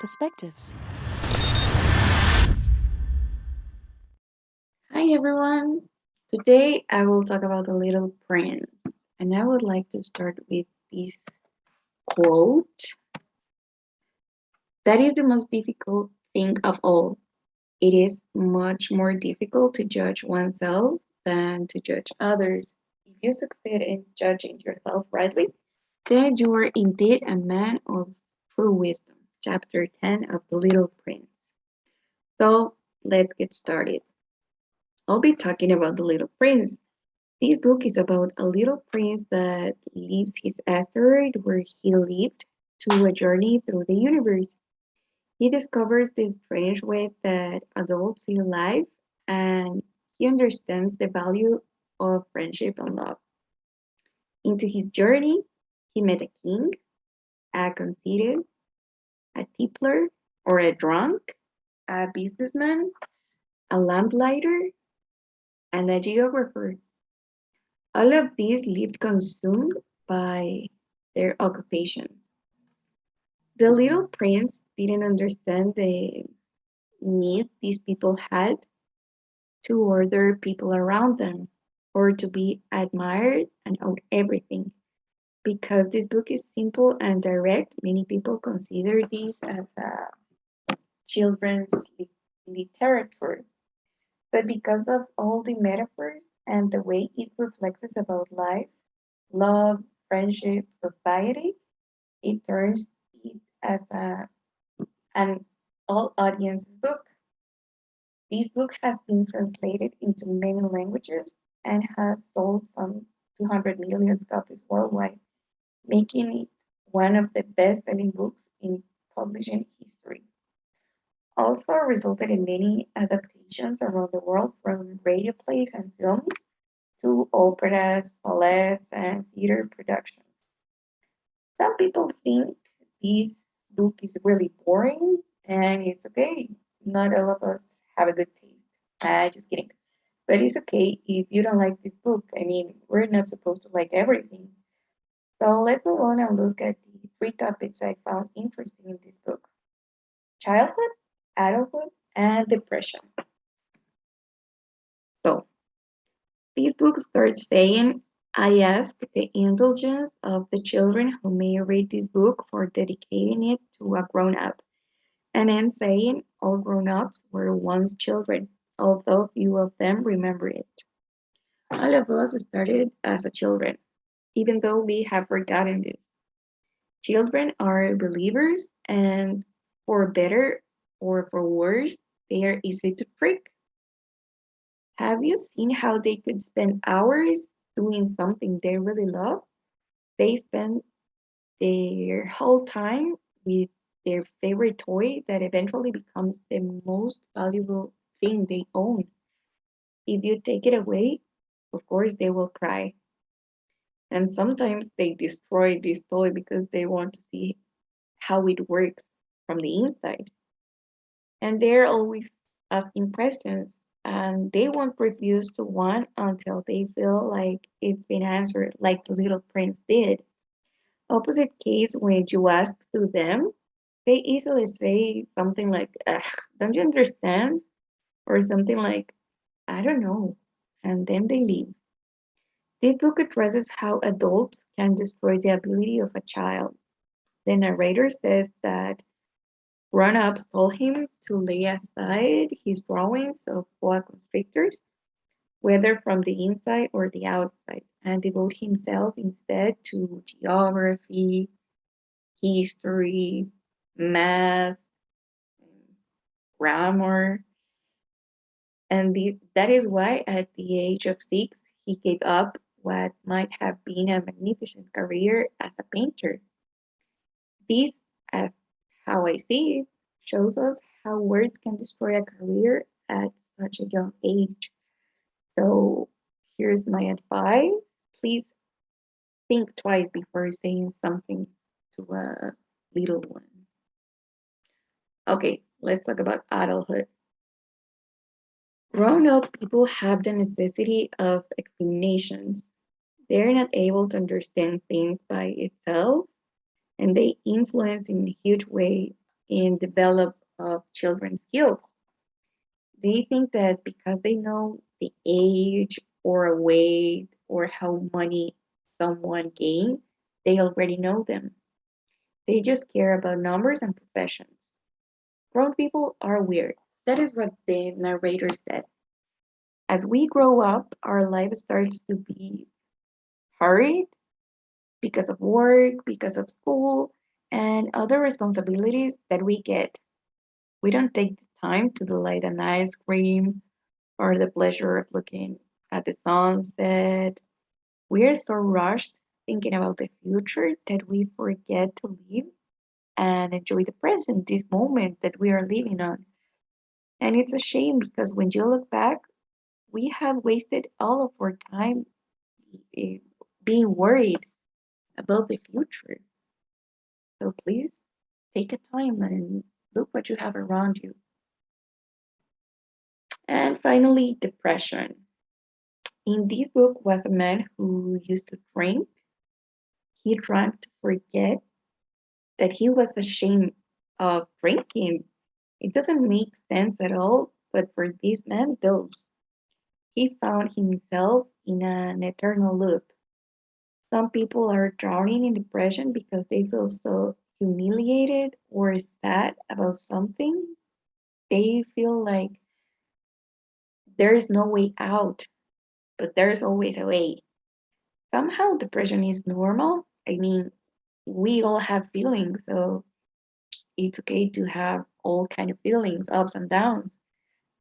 perspectives. Hi everyone. Today I will talk about The Little Prince, and I would like to start with this quote. That is the most difficult thing of all. It is much more difficult to judge oneself than to judge others. If you succeed in judging yourself rightly, then you are indeed a man of true wisdom. Chapter 10 of The Little Prince. So let's get started. I'll be talking about The Little Prince. This book is about a little prince that leaves his asteroid where he lived to a journey through the universe. He discovers the strange way that adults see life and he understands the value of friendship and love. Into his journey, he met a king, a conceited, a tippler or a drunk, a businessman, a lamplighter, and a geographer. All of these lived consumed by their occupations. The little prince didn't understand the need these people had to order people around them or to be admired and own everything. Because this book is simple and direct, many people consider this as a children's literature. But because of all the metaphors and the way it reflects about life, love, friendship, society, it turns it as an all audience book. This book has been translated into many languages and has sold some 200 million copies worldwide, making it one of the best selling books in publishing history. Also resulted in many adaptations around the world from radio plays and films to operas, ballets, and theater productions. Some people think this book is really boring, and it's okay. Not all of us have a good taste. Just kidding. But it's okay if you don't like this book. I mean, we're not supposed to like everything. So let's move on and look at the three topics I found interesting in this book: childhood, adulthood, and depression. So this book starts saying, I ask the indulgence of the children who may read this book for dedicating it to a grown up. And then saying, all grown ups were once children, although few of them remember it. All of us started as a children, even though we have forgotten this. Children are believers, and for better or for worse, they are easy to trick. Have you seen how they could spend hours doing something they really love? They spend their whole time with their favorite toy that eventually becomes the most valuable thing they own. If you take it away, of course they will cry. And sometimes they destroy this toy because they want to see how it works from the inside. And they're always asking questions and they won't refuse to one until they feel like it's been answered, like the little prince did. Opposite case, when you ask to them, they easily say something like, "Ugh, don't you understand?" Or something like, I don't know. And then they leave. This book addresses how adults can destroy the ability of a child. The narrator says that grown ups told him to lay aside his drawings of boa constrictors, whether from the inside or the outside, and devote himself instead to geography, history, math, grammar. And that is why, at the age of 6, he gave up what might have been a magnificent career as a painter. This, as how I see it, shows us how words can destroy a career at such a young age. So, here's my advice: please think twice before saying something to a little one. Okay, let's talk about adulthood. Grown up people have the necessity of explanations. They're not able to understand things by itself, and they influence in a huge way in develop of children's skills. They think that because they know the age or weight or how money someone gained, they already know them. They just care about numbers and professions. Grown people are weird. That is what the narrator says. As we grow up, our life starts to be hurried because of work, because of school, and other responsibilities that we get. We don't take the time to delight an ice cream or the pleasure of looking at the sunset. We are so rushed thinking about the future that we forget to live and enjoy the present, this moment that we are living on. And it's a shame because when you look back, we have wasted all of our time eh, being worried about the future. So please take a time and look what you have around you. And finally, depression. In this book was a man who used to drink. He drank to forget that he was ashamed of drinking. It doesn't make sense at all, but for this man, does. He found himself in an eternal loop. Some people are drowning in depression because they feel so humiliated or sad about something. They feel like there is no way out, but there's always a way. Somehow depression is normal. I mean, we all have feelings, so it's okay to have all kind of feelings, ups and downs.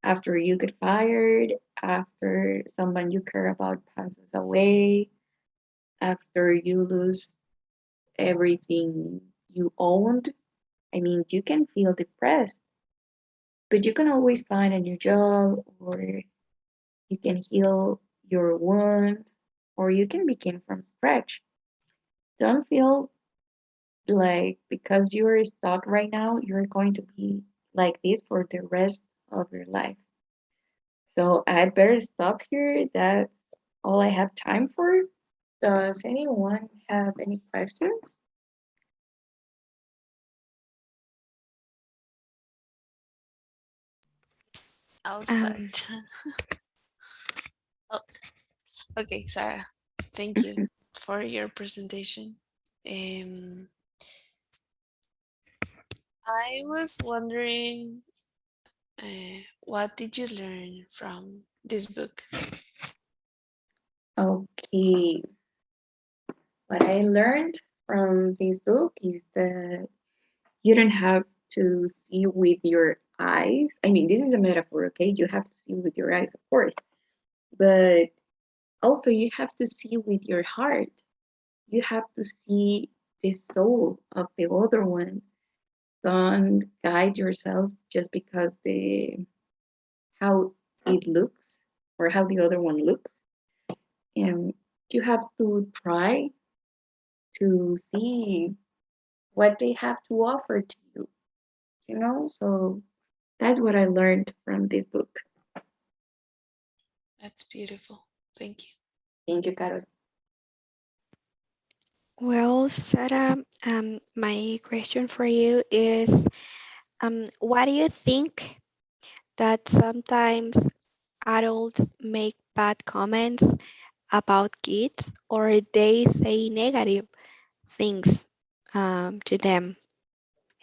After you get fired, after someone you care about passes away, after you lose everything you owned, I mean, you can feel depressed, but you can always find a new job, or you can heal your wound, or you can begin from scratch. Don't feel like because you're stuck right now, you're going to be like this for the rest of your life. So I better stop here. That's all I have time for. Does anyone have any questions? I'll Um, start. Oh, okay, Sarah. Thank you for your presentation. Um, I was wondering, what did you learn from this book? Okay, what I learned from this book is that you don't have to see with your eyes. I mean, this is a metaphor, okay? You have to see with your eyes, of course, but also you have to see with your heart. You have to see the soul of the other one. Don't guide yourself just because the how it looks or how the other one looks. And you have to try to see what they have to offer to you, you know? So that's what I learned from this book. That's beautiful. Thank you. Thank you, Carol. well, Sarah, my question for you is, why do you think that sometimes adults make bad comments about kids or they say negative things to them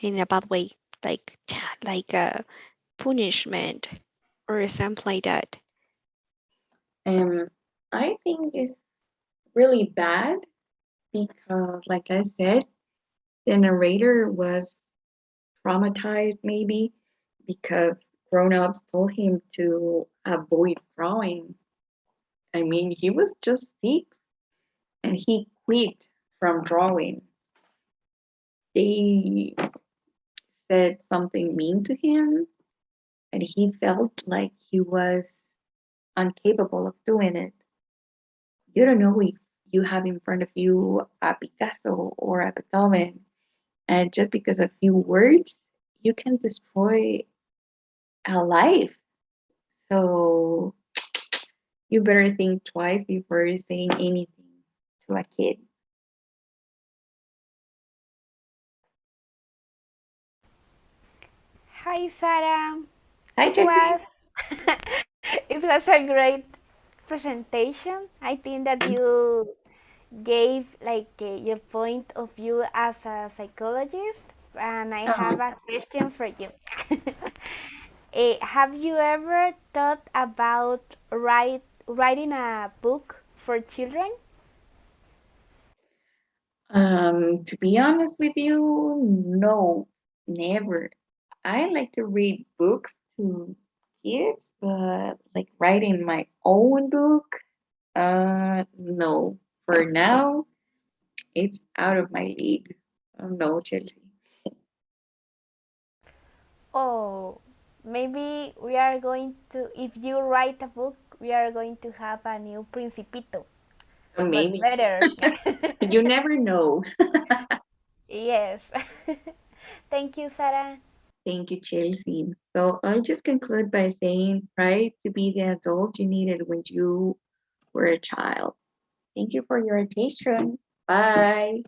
in a bad way, like like a punishment or something like that? Um, I think it's really bad because, like I said, the narrator was traumatized maybe because grown-ups told him to avoid drawing. I mean, he was just 6 and he quit from drawing. They said something mean to him and he felt like he was incapable of doing it. You don't know if you have in front of you a Picasso or a Beethoven, and just because of few words, you can destroy a life. So you better think twice before saying anything to a kid. Hi, Sarah. Hi, It Chelsea. was it was a great presentation. I think that you gave like your point of view as a psychologist, and I have Oh, a question for you. Have you ever thought about writing a book for children? to be honest with you, no, never. I like to read books to kids, but like writing my own book, no. For now, it's out of my league. Oh, no, Chelsea. Oh, maybe we are going to, if you write a book, we are going to have a new Principito, but Maybe. better. You never know. Yes. Thank you, Sarah. Thank you, Chelsea. So I'll just conclude by saying try to be the adult you needed when you were a child. Thank you for your attention. Bye.